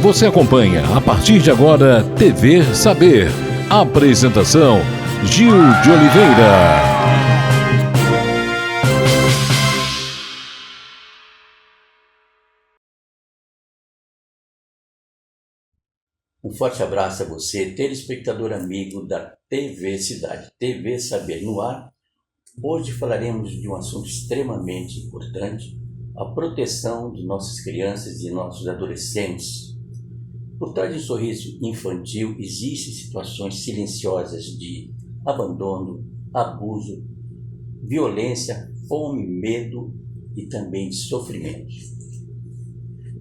Você acompanha a partir de agora TV Saber. Apresentação Gil de Oliveira. Um forte abraço a você, telespectador amigo da TV Cidade, TV Saber no ar. Hoje falaremos de um assunto extremamente importante, a proteção de nossas crianças e nossos adolescentes. Por trás de um sorriso infantil existem situações silenciosas de abandono, abuso, violência, fome, medo e também de sofrimento.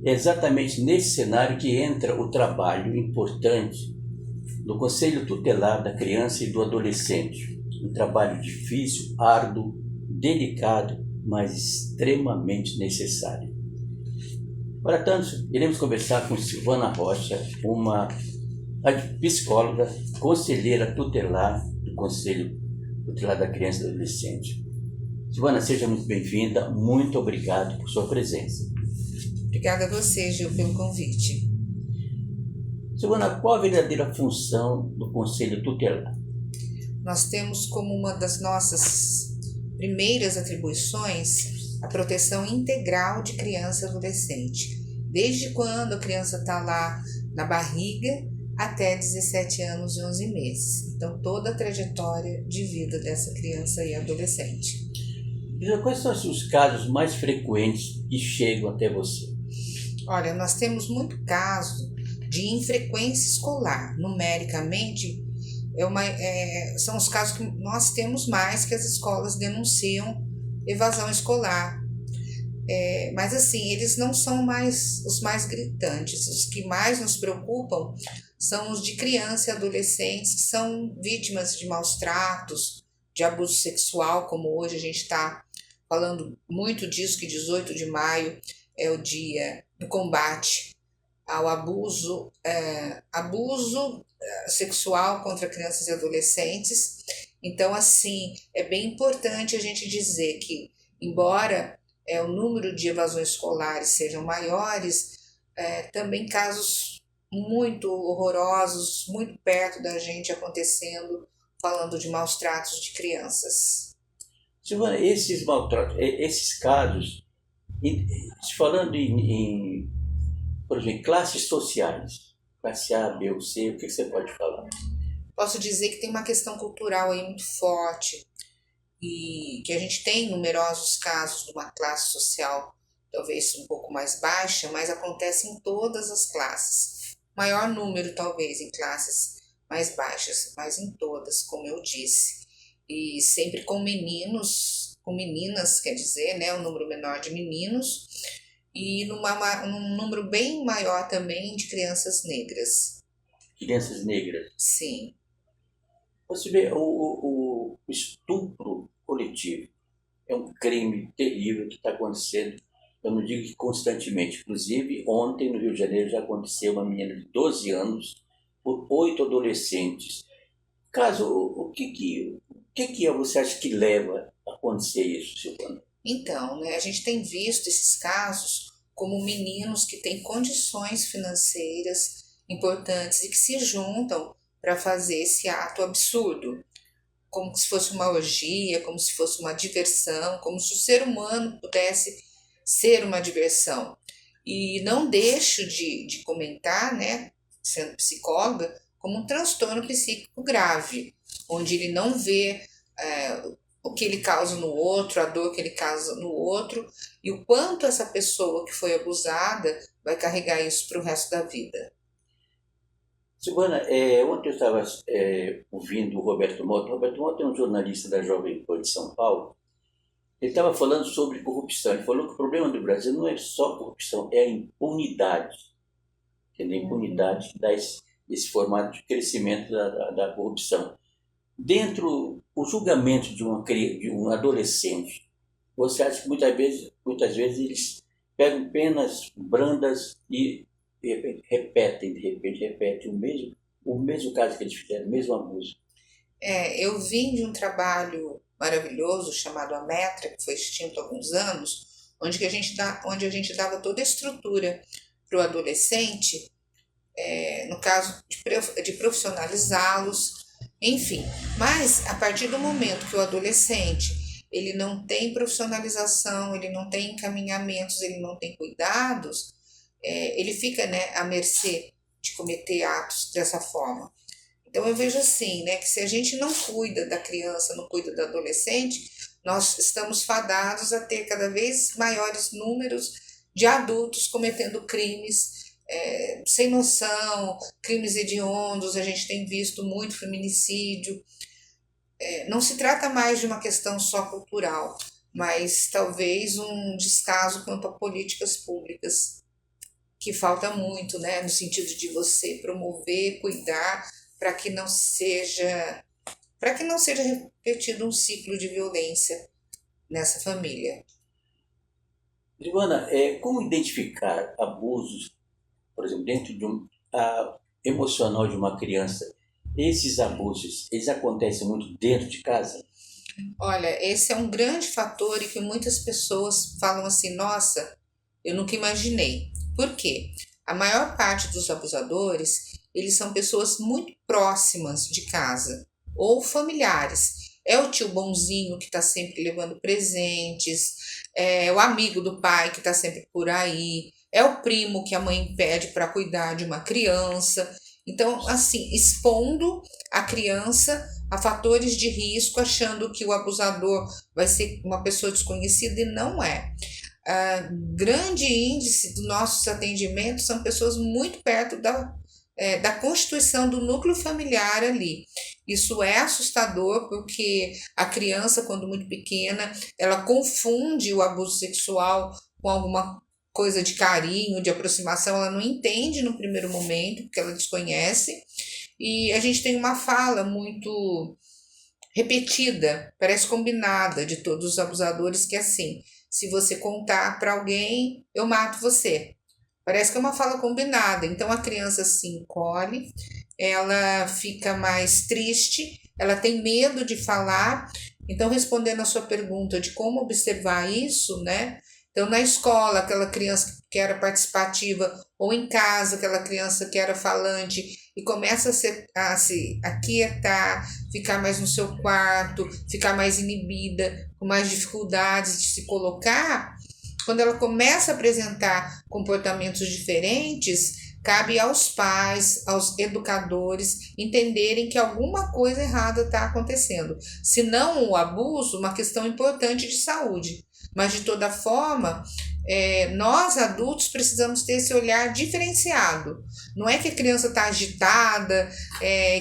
É exatamente nesse cenário que entra o trabalho importante do Conselho Tutelar da Criança e do Adolescente. Um trabalho difícil, árduo, delicado, mas extremamente necessário. Para tanto, iremos conversar com Silvana Rocha, uma psicóloga, conselheira tutelar do Conselho Tutelar da Criança e do Adolescente. Silvana, seja muito bem-vinda, muito obrigado por sua presença. Obrigada a você, Gil, pelo convite. Silvana, qual a verdadeira função do Conselho Tutelar? Nós temos como uma das nossas primeiras atribuições a proteção integral de criança e adolescente, desde quando a criança está lá na barriga até 17 anos e 11 meses. Então, toda a trajetória de vida dessa criança e adolescente. Quais são os casos mais frequentes que chegam até você? Olha, nós temos muito caso de infrequência escolar. Numericamente, são os casos que nós temos mais que as escolas denunciam evasão escolar. Mas assim, eles não são mais os mais gritantes. Os que mais nos preocupam são os de criança e adolescentes que são vítimas de maus tratos, de abuso sexual, como hoje a gente está falando muito disso, que 18 de maio é o dia do combate ao abuso sexual contra crianças e adolescentes. Então, assim, é bem importante a gente dizer que, embora o número de evasões escolares sejam maiores, também casos muito horrorosos, muito perto da gente acontecendo, falando de maus tratos de crianças. Silvana, esses maltratos, esses casos, falando por exemplo, classes sociais, classe A, B ou C, o que você pode falar? Posso dizer que tem uma questão cultural aí muito forte e que a gente tem numerosos casos de uma classe social talvez um pouco mais baixa, mas acontece em todas as classes. Maior número talvez em classes mais baixas, mas em todas, como eu disse. E sempre com meninos, com meninas, quer dizer, né, um número menor de meninos e num número bem maior também de crianças negras. Crianças negras? Sim. Você vê, o estupro coletivo é um crime terrível que está acontecendo, eu não digo que constantemente. Inclusive, ontem no Rio de Janeiro já aconteceu uma menina de 12 anos por 8 adolescentes. O que você acha que leva a acontecer isso, Silvana? Então, né, a gente tem visto esses casos como meninos que têm condições financeiras importantes e que se juntam para fazer esse ato absurdo, como se fosse uma orgia, como se fosse uma diversão, como se o ser humano pudesse ser uma diversão. E não deixo de comentar, né, sendo psicóloga, como um transtorno psíquico grave, onde ele não vê o que ele causa no outro, a dor que ele causa no outro, e o quanto essa pessoa que foi abusada vai carregar isso para o resto da vida. Silvana, ontem eu estava ouvindo o Roberto Mota. O Roberto Mota é um jornalista da Jovem Pan de São Paulo. Ele estava falando sobre corrupção. Ele falou que o problema do Brasil não é só corrupção, é a impunidade. Entendeu? A impunidade que dá esse formato de crescimento da corrupção. Dentro do julgamento de um adolescente, você acha que muitas vezes eles pegam penas brandas e de repente repetem o mesmo caso que eles fizeram, o mesmo abuso? Eu vim de um trabalho maravilhoso chamado A Metra, que foi extinto há alguns anos, onde a gente dava toda a estrutura para o adolescente no caso de profissionalizá-los, enfim. Mas a partir do momento que o adolescente ele não tem profissionalização, ele não tem encaminhamentos, ele não tem cuidados, ele fica, né, à mercê de cometer atos dessa forma. Então eu vejo assim, né, que se a gente não cuida da criança, não cuida do adolescente, nós estamos fadados a ter cada vez maiores números de adultos cometendo crimes sem noção, crimes hediondos. A gente tem visto muito feminicídio. Não se trata mais de uma questão só cultural, mas talvez um descaso quanto a políticas públicas, que falta muito, né, no sentido de você promover, cuidar, para que não seja repetido um ciclo de violência nessa família. Giovana, como identificar abusos, por exemplo, dentro de emocional de uma criança? Esses abusos, eles acontecem muito dentro de casa? Olha, esse é um grande fator e que muitas pessoas falam assim, nossa, eu nunca imaginei. Por quê? A maior parte dos abusadores, eles são pessoas muito próximas de casa ou familiares. É o tio bonzinho que está sempre levando presentes, é o amigo do pai que está sempre por aí, é o primo que a mãe pede para cuidar de uma criança. Então, assim, expondo a criança a fatores de risco, achando que o abusador vai ser uma pessoa desconhecida, e não é. Grande índice dos nossos atendimentos são pessoas muito perto da constituição do núcleo familiar ali. Isso é assustador, porque a criança, quando muito pequena, ela confunde o abuso sexual com alguma coisa de carinho, de aproximação. Ela não entende no primeiro momento, porque ela desconhece. E a gente tem uma fala muito repetida, parece combinada, de todos os abusadores, que é assim: se você contar para alguém, eu mato você. Parece que é uma fala combinada. Então a criança se encolhe, ela fica mais triste, ela tem medo de falar. Então, respondendo a sua pergunta de como observar isso, né? Então, na escola, aquela criança que era participativa, ou em casa, aquela criança que era falante e começa a se aquietar, ficar mais no seu quarto, ficar mais inibida, com mais dificuldades de se colocar, quando ela começa a apresentar comportamentos diferentes, cabe aos pais, aos educadores entenderem que alguma coisa errada está acontecendo. Se não o abuso, uma questão importante de saúde. Mas, de toda forma, nós adultos precisamos ter esse olhar diferenciado. Não é que a criança está agitada,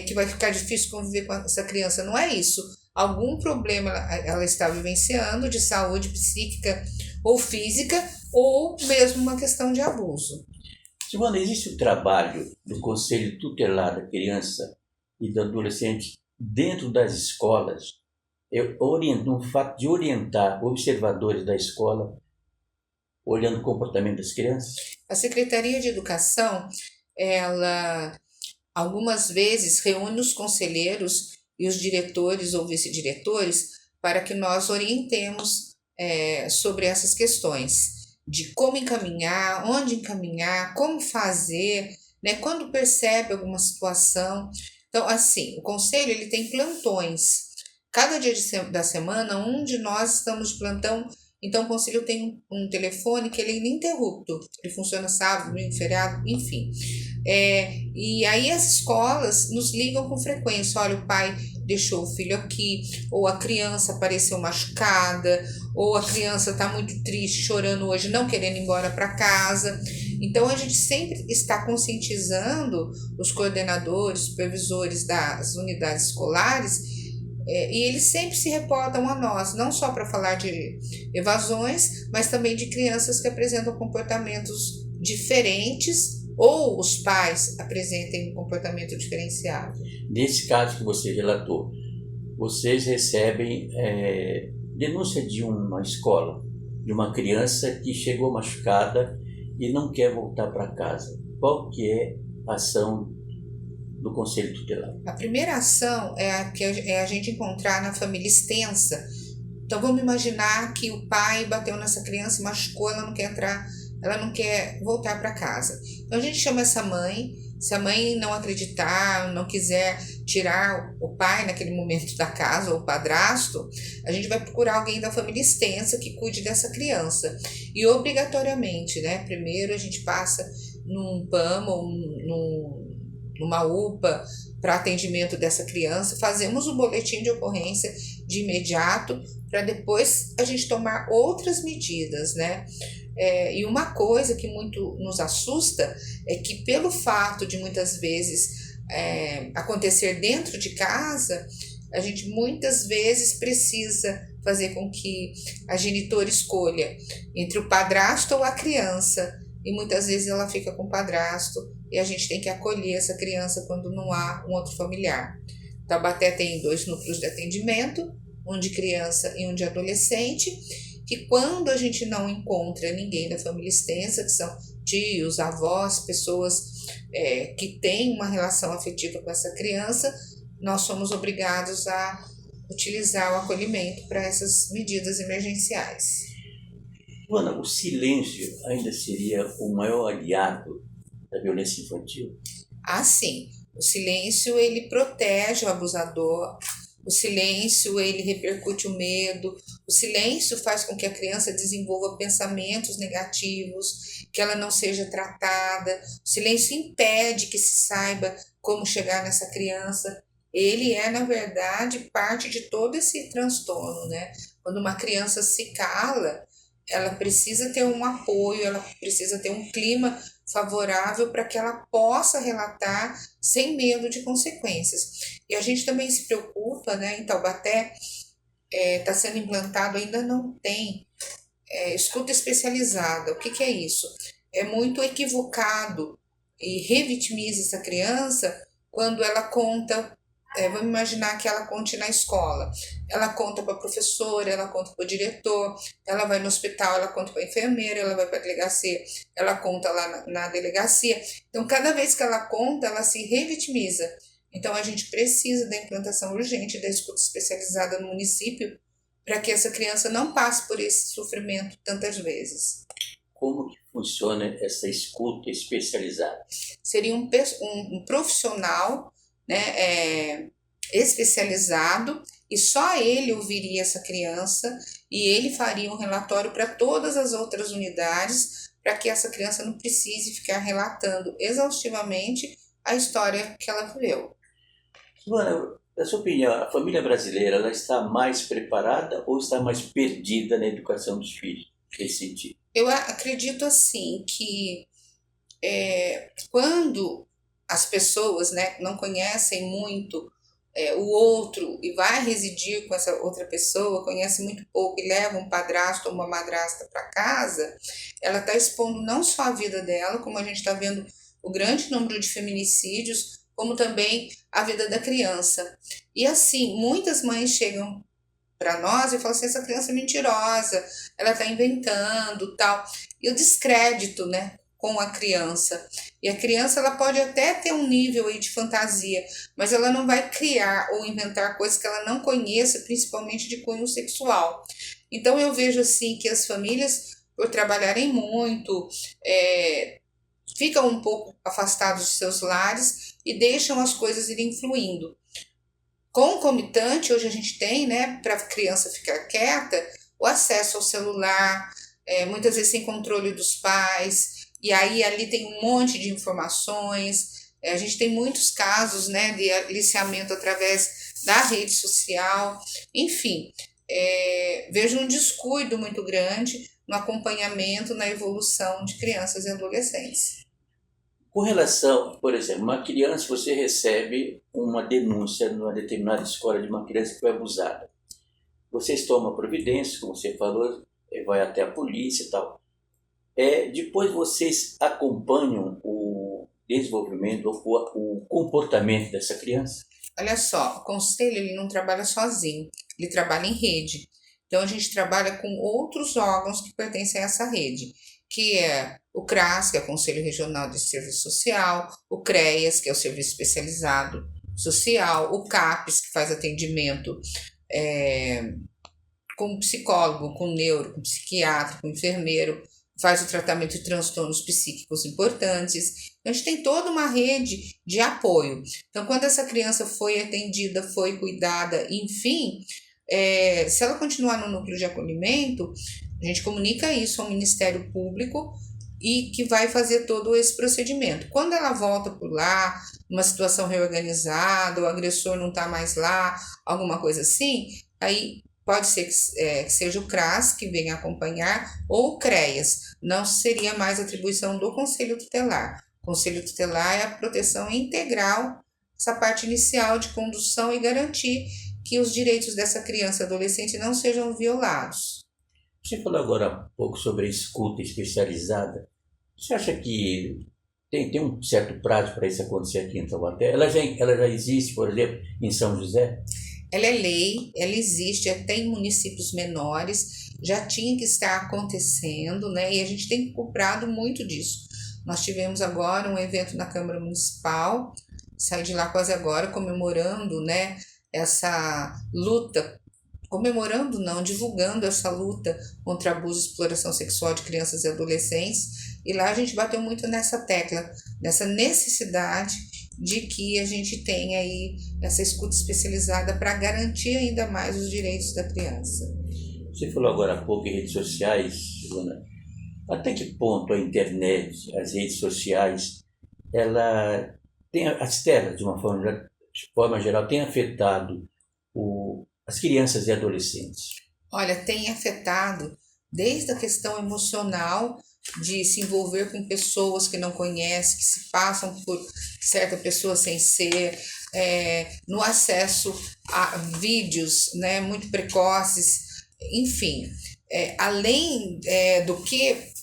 que vai ficar difícil conviver com essa criança. Não é isso. Algum problema ela está vivenciando de saúde psíquica ou física, ou mesmo uma questão de abuso. Giovana, existe o trabalho do Conselho Tutelar da Criança e do Adolescente dentro das escolas, no fato de orientar observadores da escola, olhando o comportamento das crianças? A Secretaria de Educação, ela algumas vezes reúne os conselheiros e os diretores ou vice-diretores para que nós orientemos sobre essas questões de como encaminhar, onde encaminhar, como fazer, né, quando percebe alguma situação. Então, assim, o conselho ele tem plantões. Cada dia da semana, um de nós estamos de plantão. Então, o conselho tem um telefone que ele é ininterrupto. Ele funciona sábado, domingo, feriado, enfim. E aí as escolas nos ligam com frequência. Olha, o pai deixou o filho aqui, ou a criança apareceu machucada, ou a criança está muito triste, chorando hoje, não querendo ir embora para casa. Então, a gente sempre está conscientizando os coordenadores, supervisores das unidades escolares, e eles sempre se reportam a nós, não só para falar de evasões, mas também de crianças que apresentam comportamentos diferentes, ou os pais apresentem um comportamento diferenciado. Nesse caso que você relatou, vocês recebem denúncia de uma escola, de uma criança que chegou machucada e não quer voltar para casa. Qual que é a ação do Conselho Tutelar? A primeira ação é a gente encontrar na família extensa. Então vamos imaginar que o pai bateu nessa criança, machucou, ela não quer voltar para casa. Então a gente chama essa mãe, Se a mãe não acreditar, não quiser tirar o pai naquele momento da casa, ou o padrasto, a gente vai procurar alguém da família extensa que cuide dessa criança. E obrigatoriamente, né? Primeiro a gente passa num PAM ou numa UPA para atendimento dessa criança, fazemos o boletim de ocorrência de imediato para depois a gente tomar outras medidas, né? E uma coisa que muito nos assusta é que, pelo fato de muitas vezes acontecer dentro de casa, a gente muitas vezes precisa fazer com que a genitora escolha entre o padrasto ou a criança, e muitas vezes ela fica com o padrasto e a gente tem que acolher essa criança quando não há um outro familiar. Taubaté tem 2 núcleos de atendimento, um de criança e um de adolescente, que quando a gente não encontra ninguém da família extensa, que são tios, avós, pessoas que têm uma relação afetiva com essa criança, nós somos obrigados a utilizar o acolhimento para essas medidas emergenciais. Luana, o silêncio ainda seria o maior aliado da violência infantil? Ah, sim. O silêncio, ele protege o abusador. O silêncio, ele repercute o medo. O silêncio faz com que a criança desenvolva pensamentos negativos, que ela não seja tratada. O silêncio impede que se saiba como chegar nessa criança. Ele é, na verdade, parte de todo esse transtorno, né? Quando uma criança se cala, ela precisa ter um apoio, ela precisa ter um clima favorável para que ela possa relatar sem medo de consequências. E a gente também se preocupa, né? Em Taubaté está sendo implantado, ainda não tem escuta especializada. O que é isso? É muito equivocado e revitimiza essa criança quando ela conta. Vamos imaginar que ela conte na escola. Ela conta para a professora, ela conta para o diretor, ela vai no hospital, ela conta para a enfermeira, ela vai para a delegacia, ela conta lá na delegacia. Então, cada vez que ela conta, ela se revitimiza. Então, a gente precisa da implantação urgente da escuta especializada no município para que essa criança não passe por esse sofrimento tantas vezes. Como que funciona essa escuta especializada? Seria um profissional, né, especializado, e só ele ouviria essa criança e ele faria um relatório para todas as outras unidades, para que essa criança não precise ficar relatando exaustivamente a história que ela viveu. Luana, na sua opinião, a família brasileira ela está mais preparada ou está mais perdida na educação dos filhos nesse sentido? Eu acredito assim que quando as pessoas, né, não conhecem muito o outro e vai residir com essa outra pessoa, conhece muito pouco e leva um padrasto ou uma madrasta para casa, ela está expondo não só a vida dela, como a gente está vendo o grande número de feminicídios, como também a vida da criança. E assim, muitas mães chegam para nós e falam assim, essa criança é mentirosa, ela está inventando, tal. E o descrédito, né, com a criança. E a criança ela pode até ter um nível aí de fantasia, mas ela não vai criar ou inventar coisas que ela não conheça, principalmente de cunho sexual. Então eu vejo assim que as famílias, por trabalharem muito, ficam um pouco afastados de seus lares e deixam as coisas irem fluindo. Concomitante, hoje a gente tem, né, para a criança ficar quieta, o acesso ao celular, muitas vezes sem controle dos pais, e aí ali tem um monte de informações. A gente tem muitos casos, né, de aliciamento através da rede social. Enfim, vejo um descuido muito grande no acompanhamento, na evolução de crianças e adolescentes. Com relação, por exemplo, uma criança, você recebe uma denúncia numa determinada escola de uma criança que foi abusada. Vocês tomam providência, como você falou, vai até a polícia e tal. Depois vocês acompanham o desenvolvimento, o comportamento dessa criança? Olha só, o conselho ele não trabalha sozinho, ele trabalha em rede. Então a gente trabalha com outros órgãos que pertencem a essa rede, que é o CRAS, que é o Conselho Regional de Serviço Social, o CREAS, que é o Serviço Especializado Social, o CAPES, que faz atendimento com psicólogo, com neuro, com psiquiatra, com enfermeiro, faz o tratamento de transtornos psíquicos importantes. Então, a gente tem toda uma rede de apoio. Então, quando essa criança foi atendida, foi cuidada, enfim, se ela continuar no núcleo de acolhimento, a gente comunica isso ao Ministério Público e que vai fazer todo esse procedimento. Quando ela volta por lá, uma situação reorganizada, o agressor não está mais lá, alguma coisa assim, aí pode ser que seja o CRAS que venha acompanhar ou o CREAS. Não seria mais atribuição do Conselho Tutelar. O Conselho Tutelar é a proteção integral, essa parte inicial de condução e garantir que os direitos dessa criança e adolescente não sejam violados. Você falou agora há pouco sobre a escuta especializada. Você acha que tem um certo prazo para isso acontecer aqui em Taubaté? Ela já existe, por exemplo, em São José? Ela é lei, ela existe até em municípios menores, já tinha que estar acontecendo, né? E a gente tem cobrado muito disso. Nós tivemos agora um evento na Câmara Municipal, saí de lá quase agora, comemorando, né, essa luta, comemorando não, divulgando essa luta contra abuso e exploração sexual de crianças e adolescentes. E lá a gente bateu muito nessa tecla, nessa necessidade de que a gente tenha aí essa escuta especializada para garantir ainda mais os direitos da criança. Você falou agora há pouco em redes sociais, Silvana. Até que ponto a internet, as redes sociais, ela tem as telas, de uma forma geral, tem afetado as crianças e adolescentes? Olha, tem afetado desde a questão emocional de se envolver com pessoas que não conhece, que se passam por certa pessoa sem ser, no acesso a vídeos, né, muito precoces, enfim, além do que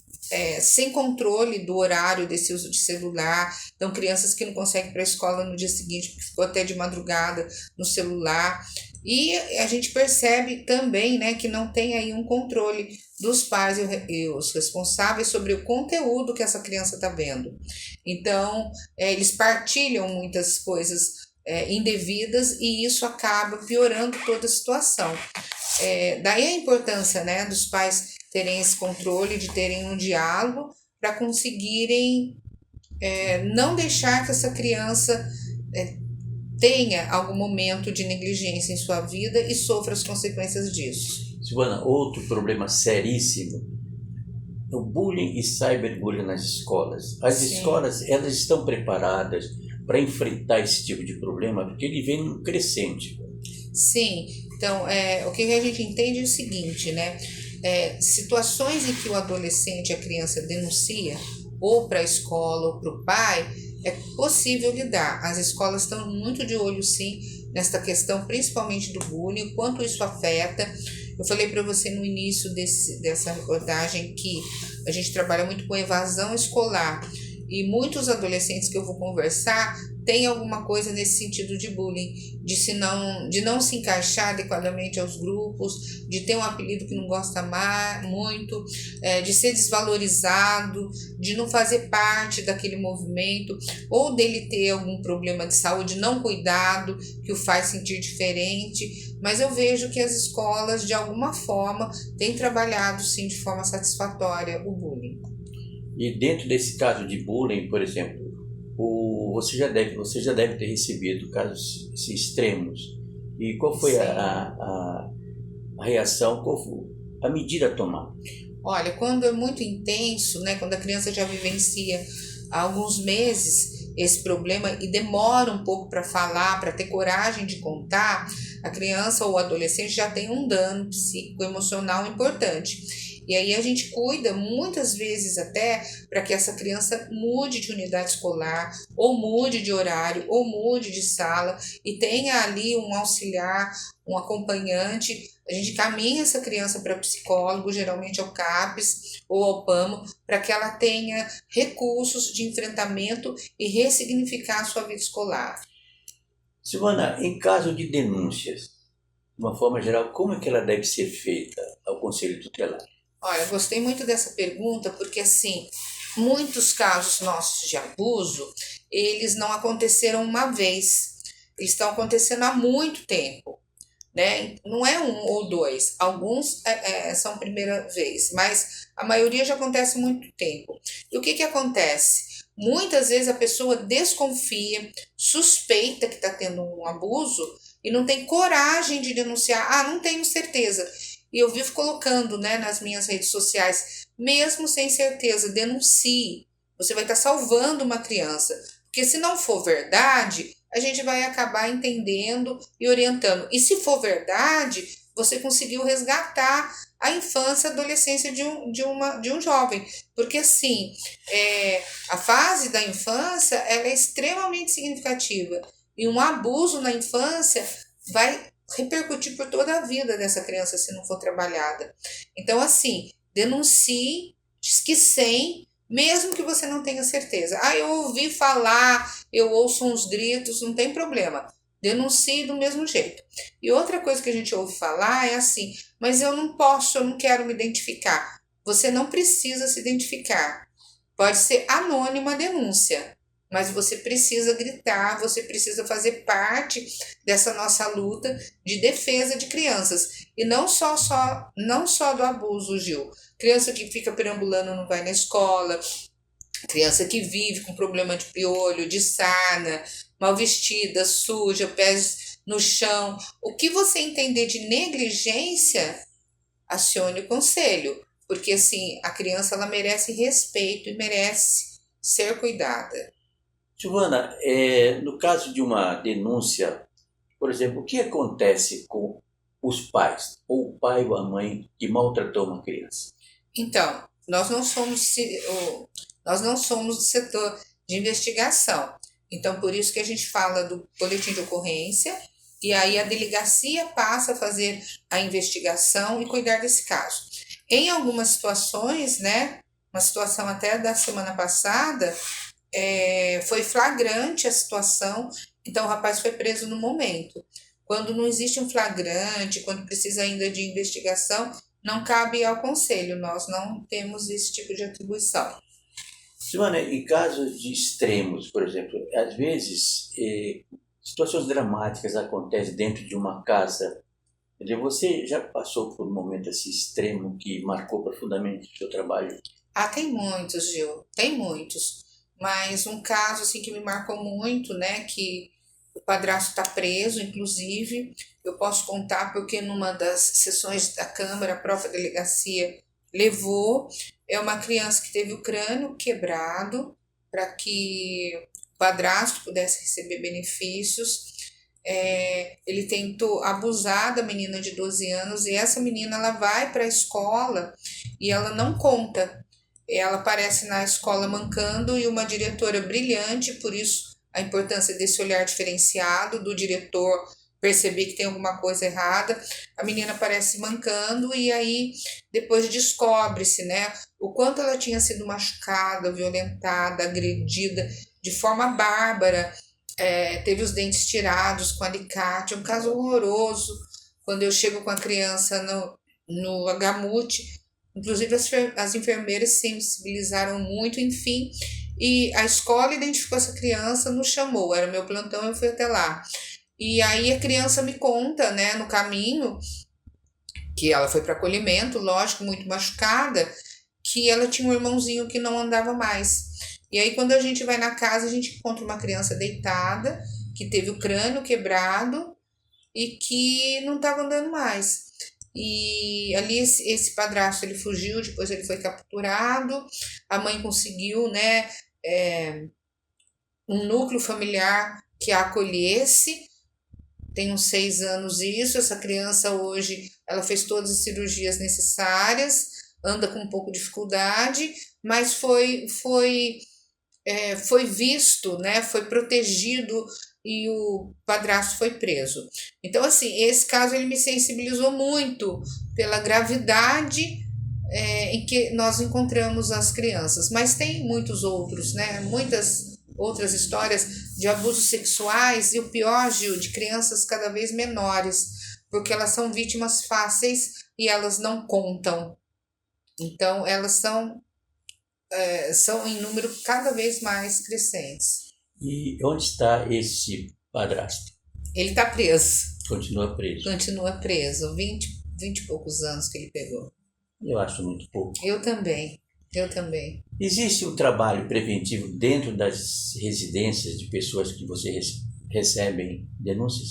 sem controle do horário desse uso de celular, então crianças que não conseguem ir para a escola no dia seguinte porque ficou até de madrugada no celular, e a gente percebe também, né, que não tem aí um controle dos pais e os responsáveis sobre o conteúdo que essa criança está vendo. Então, eles partilham muitas coisas indevidas e isso acaba piorando toda a situação. Daí a importância, né, dos pais terem esse controle, de terem um diálogo para conseguirem não deixar que essa criança tenha algum momento de negligência em sua vida e sofra as consequências disso. Silvana, outro problema seríssimo é o bullying e cyberbullying nas escolas. As Sim. escolas, elas estão preparadas para enfrentar esse tipo de problema, porque ele vem num crescente. Sim, então o que a gente entende é o seguinte, né? Situações em que o adolescente, a criança denuncia, ou para a escola ou para o pai, é possível lidar. As escolas estão muito de olho, sim, nesta questão, principalmente do bullying, o quanto isso afeta. Eu falei para você no início dessa reportagem que a gente trabalha muito com evasão escolar e muitos adolescentes que eu vou conversar têm alguma coisa nesse sentido de bullying, de não se encaixar adequadamente aos grupos, de ter um apelido que não gosta muito, de ser desvalorizado, de não fazer parte daquele movimento, ou dele ter algum problema de saúde não cuidado, que o faz sentir diferente. Mas eu vejo que as escolas, de alguma forma, têm trabalhado, sim, de forma satisfatória o bullying. E dentro desse caso de bullying, por exemplo, você já deve ter recebido casos assim, extremos. E qual foi a reação, qual foi a medida a tomar? Olha, quando é muito intenso, né, quando a criança já vivencia há alguns meses esse problema e demora um pouco para falar, para ter coragem de contar, a criança ou o adolescente já tem um dano psíquico, emocional importante. E aí a gente cuida muitas vezes até para que essa criança mude de unidade escolar, ou mude de horário, ou mude de sala e tenha ali um auxiliar, um acompanhante. A gente caminha essa criança para psicólogo, geralmente ao CAPES ou ao PAMO, para que ela tenha recursos de enfrentamento e ressignificar a sua vida escolar. Silvana, em caso de denúncias, de uma forma geral, como é que ela deve ser feita ao Conselho Tutelar? Olha, gostei muito dessa pergunta porque, assim, muitos casos nossos de abuso, eles não aconteceram uma vez, eles estão acontecendo há muito tempo. né? Não é um ou dois, alguns são primeira vez, mas a maioria já acontece há muito tempo. E o que acontece? Muitas vezes a pessoa desconfia, suspeita que está tendo um abuso e não tem coragem de denunciar. Ah, não tenho certeza. E eu vivo colocando, né, nas minhas redes sociais, mesmo sem certeza, denuncie. Você vai estar salvando uma criança. Porque se não for verdade, a gente vai acabar entendendo e orientando. E se for verdade, você conseguiu resgatar a infância, a adolescência de um jovem. Porque, assim, a fase da infância ela é extremamente significativa. E um abuso na infância vai repercutir por toda a vida dessa criança se não for trabalhada. Então, assim, denuncie, diz que sem, mesmo que você não tenha certeza. Ah, eu ouvi falar, eu ouço uns gritos, não tem problema. Denuncie do mesmo jeito. E outra coisa que a gente ouve falar é assim, mas eu não posso, eu não quero me identificar. Você não precisa se identificar. Pode ser anônima a denúncia, mas você precisa gritar, você precisa fazer parte dessa nossa luta de defesa de crianças. E não só do abuso, Gil. Criança que fica perambulando não vai na escola, criança que vive com problema de piolho, de sarna, mal vestida, suja, pés no chão. O que você entender de negligência, acione o conselho. Porque, assim, a criança ela merece respeito e merece ser cuidada. Silvana, no caso de uma denúncia, por exemplo, o que acontece com os pais, ou o pai ou a mãe que maltratou uma criança? Então, nós não somos do setor de investigação. Então, por isso que a gente fala do boletim de ocorrência e aí a delegacia passa a fazer a investigação e cuidar desse caso. Em algumas situações, né, uma situação até da semana passada, foi flagrante a situação, então o rapaz foi preso no momento. Quando não existe um flagrante, quando precisa ainda de investigação, não cabe ao conselho, nós não temos esse tipo de atribuição. Silvana, em casos de extremos, por exemplo, às vezes situações dramáticas acontecem dentro de uma casa. Você já passou por um momento assim extremo que marcou profundamente o seu trabalho? Ah, tem muitos, Gil, tem muitos. Mas um caso assim que me marcou muito, né, que o padrasto está preso, inclusive, eu posso contar porque numa das sessões da Câmara, a própria delegacia levou, é uma criança que teve o crânio quebrado para que o padrasto pudesse receber benefícios. Ele tentou abusar da menina de 12 anos e essa menina ela vai para a escola e ela não conta. Ela aparece na escola mancando e uma diretora brilhante, por isso a importância desse olhar diferenciado do diretor perceber que tem alguma coisa errada. A menina aparece mancando e aí depois descobre-se, né, o quanto ela tinha sido machucada, violentada, agredida de forma bárbara. Teve os dentes tirados com alicate, um caso horroroso. Quando eu chego com a criança no HMUT, inclusive as enfermeiras se sensibilizaram muito, enfim, e a escola identificou essa criança, nos chamou, era meu plantão, eu fui até lá. E aí a criança me conta, né, no caminho, que ela foi para acolhimento, lógico, muito machucada, que ela tinha um irmãozinho que não andava mais. E aí quando a gente vai na casa, a gente encontra uma criança deitada, que teve o crânio quebrado e que não estava andando mais. E ali esse padrasto ele fugiu, depois ele foi capturado, a mãe conseguiu, né, um núcleo familiar que a acolhesse, tem uns 6 anos isso, essa criança hoje, ela fez todas as cirurgias necessárias, anda com um pouco de dificuldade, mas foi visto, né, foi protegido e o padrasto foi preso. Então, assim, esse caso ele me sensibilizou muito pela gravidade em que nós encontramos as crianças. Mas tem muitos outros, né, muitas outras histórias de abusos sexuais e o pior, Gil, de crianças cada vez menores, porque elas são vítimas fáceis e elas não contam. Então, elas são em número cada vez mais crescentes. E onde está esse padrasto? Ele está preso. Continua preso. Continua preso. 20 e poucos anos que ele pegou. Eu acho muito pouco. Eu também. Existe um trabalho preventivo dentro das residências de pessoas que você recebem denúncias?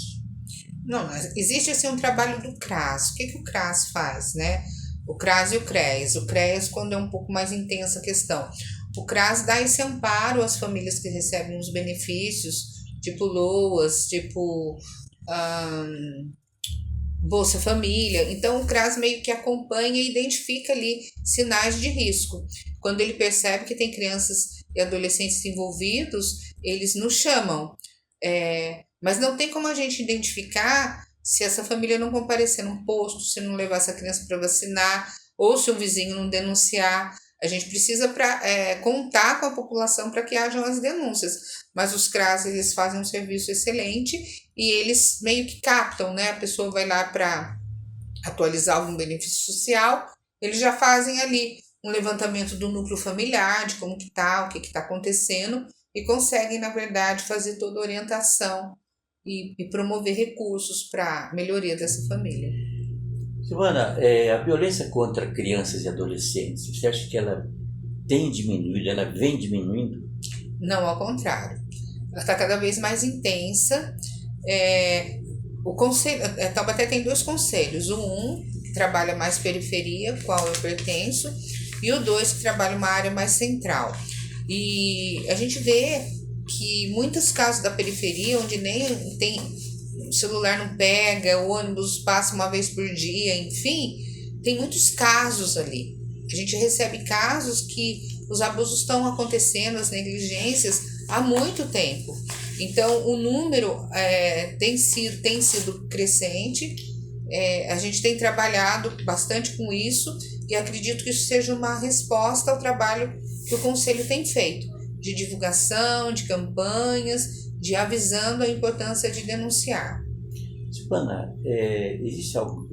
Não, mas existe assim um trabalho do CRAS. O que o CRAS faz, né? O CRAS e o CREAS. O CREAS quando é um pouco mais intensa a questão. O CRAS dá esse amparo às famílias que recebem os benefícios, tipo LOAS, tipo Bolsa Família. Então o CRAS meio que acompanha e identifica ali sinais de risco. Quando ele percebe que tem crianças e adolescentes envolvidos, eles nos chamam. Mas não tem como a gente identificar se essa família não comparecer num posto, se não levar essa criança para vacinar, ou se o vizinho não denunciar. A gente precisa contar com a população para que hajam as denúncias. Mas os CRAS, eles fazem um serviço excelente e eles meio que captam, né? A pessoa vai lá para atualizar algum benefício social, eles já fazem ali um levantamento do núcleo familiar, de como que tá, o que está acontecendo, e conseguem, na verdade, fazer toda a orientação e promover recursos para a melhoria dessa família. Silvana, a violência contra crianças e adolescentes, você acha que ela tem diminuído, ela vem diminuindo? Não, ao contrário. Ela está cada vez mais intensa. O conselho, Taubaté tem 2 conselhos. Um que trabalha mais periferia, qual eu pertenço, e o 2 que trabalha uma área mais central. E a gente vê que muitos casos da periferia, onde nem tem o celular não pega, o ônibus passa uma vez por dia, enfim, tem muitos casos ali. A gente recebe casos que os abusos estão acontecendo, as negligências, há muito tempo. Então, o número tem sido crescente, a gente tem trabalhado bastante com isso e acredito que isso seja uma resposta ao trabalho que o Conselho tem feito, de divulgação, de campanhas, de avisando a importância de denunciar. Silvana, existe algo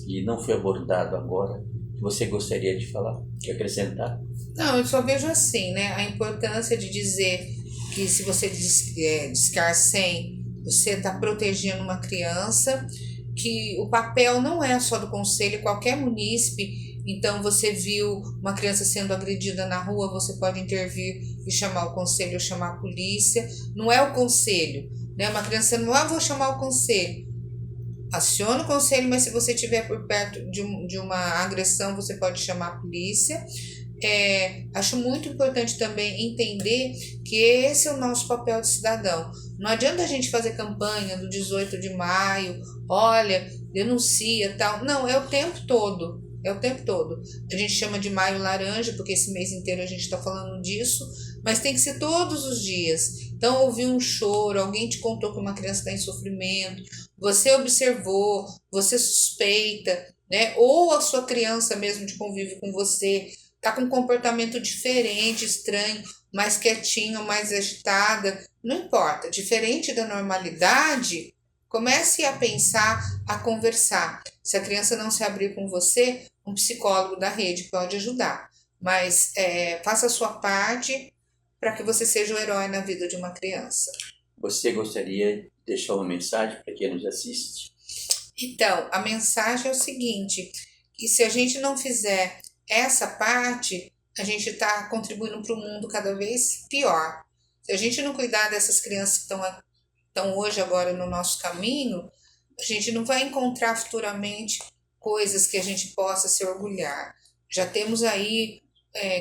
que não foi abordado agora, que você gostaria de falar, de acrescentar? Não, eu só vejo assim, né? A importância de dizer que se você discar 100, você está protegendo uma criança, que o papel não é só do conselho, qualquer munícipe. Então, você viu uma criança sendo agredida na rua, você pode intervir e chamar o conselho ou chamar a polícia. Não é o conselho, né? Uma criança não, vou chamar o conselho. Aciona o conselho, mas se você estiver por perto de uma agressão, você pode chamar a polícia. Acho muito importante também entender que esse é o nosso papel de cidadão. Não adianta a gente fazer campanha do 18 de maio, olha, denuncia, tal. Não, é o tempo todo. A gente chama de maio laranja, porque esse mês inteiro a gente está falando disso, mas tem que ser todos os dias. Então, ouvir um choro, alguém te contou que uma criança está em sofrimento, você observou, você suspeita, né? Ou a sua criança mesmo de convívio com você está com um comportamento diferente, estranho, mais quietinho, mais agitada, não importa, diferente da normalidade, comece a pensar, a conversar. Se a criança não se abrir com você, um psicólogo da rede pode ajudar, mas faça a sua parte para que você seja o herói na vida de uma criança. Você gostaria de deixar uma mensagem para quem nos assiste? Então, a mensagem é o seguinte, que se a gente não fizer essa parte, a gente está contribuindo para o mundo cada vez pior. Se a gente não cuidar dessas crianças que estão hoje agora no nosso caminho, a gente não vai encontrar futuramente coisas que a gente possa se orgulhar. Já temos aí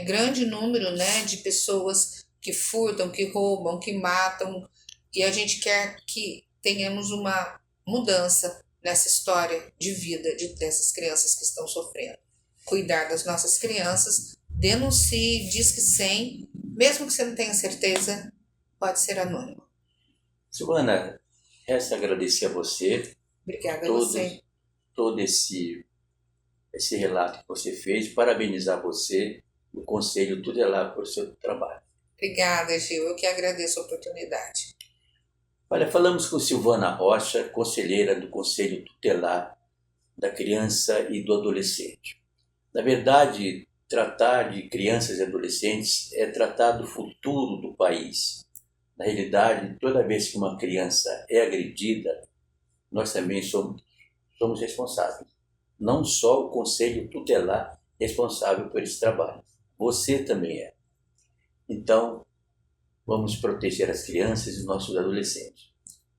grande número, né, de pessoas que furtam, que roubam, que matam, e a gente quer que tenhamos uma mudança nessa história de vida dessas crianças que estão sofrendo. Cuidar das nossas crianças, denuncie, diz que 100, mesmo que você não tenha certeza, pode ser anônimo. Silvana, resta agradecer a você. Obrigada a você. Todo esse relato que você fez, parabenizar você, o Conselho Tutelar por seu trabalho. Obrigada, Gil, eu que agradeço a oportunidade. Olha, falamos com Silvana Rocha, conselheira do Conselho Tutelar da Criança e do Adolescente. Na verdade, tratar de crianças e adolescentes é tratar do futuro do país. Na realidade, toda vez que uma criança é agredida, nós também somos responsáveis. Não só o Conselho Tutelar é responsável por esse trabalho, você também é. Então, vamos proteger as crianças e nossos adolescentes.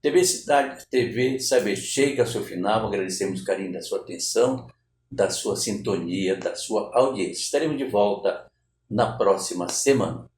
TV Cidade, TV Saber chega ao seu final. Agradecemos o carinho da sua atenção, da sua sintonia, da sua audiência. Estaremos de volta na próxima semana.